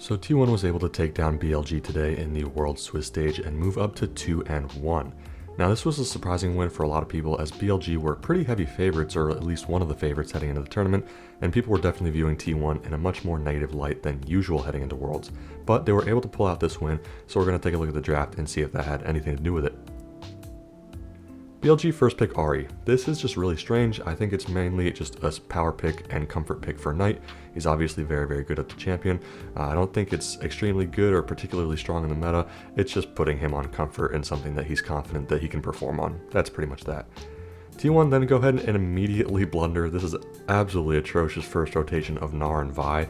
So T1 was able to take down BLG today in the World Swiss stage and move up to 2-1. Now this was a surprising win for a lot of people as BLG were pretty heavy favorites, or at least one of the favorites heading into the tournament, and people were definitely viewing T1 in a much more negative light than usual heading into Worlds. But they were able to pull out this win, so we're going to take a look at the draft and see if that had anything to do with it. BLG first pick Ahri. This is just really strange. I think it's mainly just a power pick and comfort pick for Knight. He's obviously very, very good at the champion. I don't think it's extremely good or particularly strong in the meta. It's just putting him on comfort and something that he's confident that he can perform on. That's pretty much that. T1 then go ahead and immediately blunder. This is absolutely atrocious first rotation of Gnar and Vi.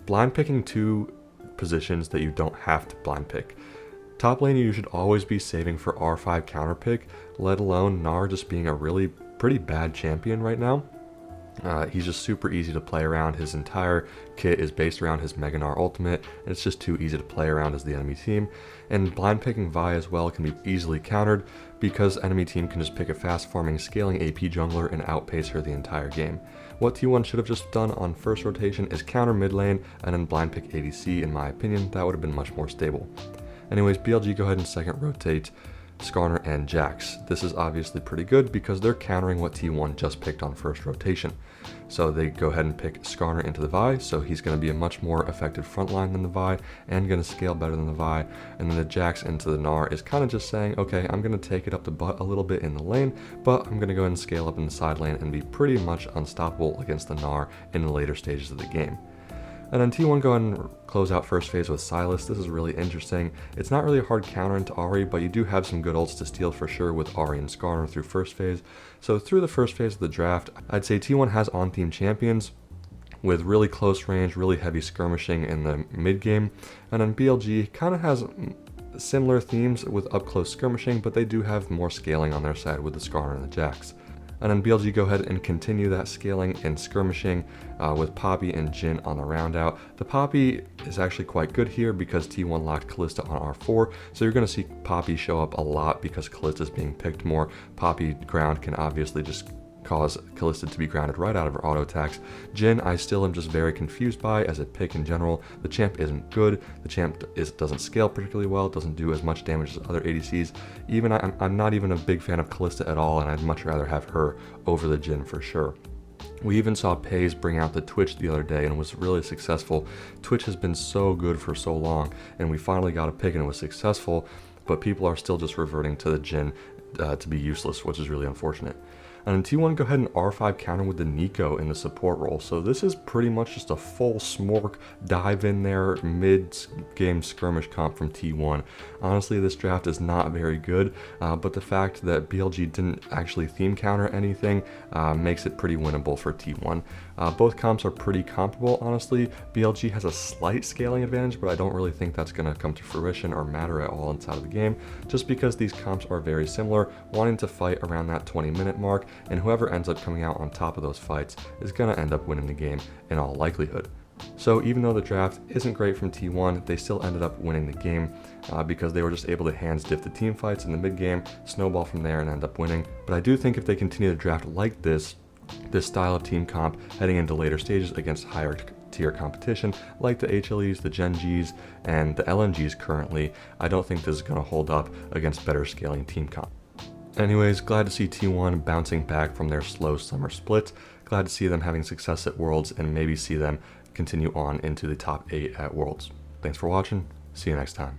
Blind picking two positions that you don't have to blind pick. Top lane you should always be saving for R5 counter pick, let alone Gnar just being a really pretty bad champion right now. He's just super easy to play around. His entire kit is based around his Mega Gnar ultimate, and it's just too easy to play around as the enemy team. And blind picking Vi as well can be easily countered because enemy team can just pick a fast farming scaling AP jungler and outpace her the entire game. What T1 should have just done on first rotation is counter mid lane and then blind pick ADC. In my opinion, that would have been much more stable. Anyways, BLG go ahead and second rotate Skarner and Jax. This is obviously pretty good because they're countering what T1 just picked on first rotation. So they go ahead and pick Skarner into the Vi, so he's going to be a much more effective frontline than the Vi and going to scale better than the Vi. And then the Jax into the Gnar is kind of just saying, okay, I'm going to take it up the butt a little bit in the lane, but I'm going to go ahead and scale up in the side lane and be pretty much unstoppable against the Gnar in the later stages of the game. And then T1 go ahead and close out first phase with Sylas. This is really interesting. It's not really a hard counter into Ahri, but you do have some good ults to steal for sure with Ahri and Skarner through first phase. So through the first phase of the draft, I'd say T1 has on-theme champions with really close range, really heavy skirmishing in the mid game. And then BLG kind of has similar themes with up-close skirmishing, but they do have more scaling on their side with the Skarner and the Jax. And then BLG go ahead and continue that scaling and skirmishing with Poppy and Jhin on the round out. The Poppy is actually quite good here because T1 locked Kalista on R4, so you're going to see Poppy show up a lot because Kalista is being picked more. Poppy ground can obviously just cause Kalista to be grounded right out of her auto attacks. Jhin, I still am just very confused by as a pick in general. The champ isn't good. The champ doesn't scale particularly well, doesn't do as much damage as other ADCs. Even I'm not even a big fan of Kalista at all, and I'd much rather have her over the Jhin for sure. We even saw Paze bring out the Twitch the other day and was really successful. Twitch has been so good for so long, and we finally got a pick and it was successful, but people are still just reverting to the Jhin to be useless, which is really unfortunate. And then T1 go ahead and R5 counter with the Neeko in the support role. So this is pretty much just a full smork dive in there mid-game skirmish comp from T1. Honestly, this draft is not very good, but the fact that BLG didn't actually theme counter anything makes it pretty winnable for T1. Both comps are pretty comparable, honestly. BLG has a slight scaling advantage, but I don't really think that's going to come to fruition or matter at all inside of the game, just because these comps are very similar, wanting to fight around that 20-minute mark, and whoever ends up coming out on top of those fights is going to end up winning the game in all likelihood. So even though the draft isn't great from T1, they still ended up winning the game because they were just able to hands diff the team fights in the mid game, snowball from there, and end up winning. But I do think if they continue to draft like this style of team comp heading into later stages against higher tier competition like the HLEs, the Gen Gs, and the LNGs currently, I don't think this is going to hold up against better scaling team comp. Anyways, glad to see T1 bouncing back from their slow summer split. Glad to see them having success at Worlds and maybe see them continue on into the top 8 at Worlds. Thanks for watching. See you next time.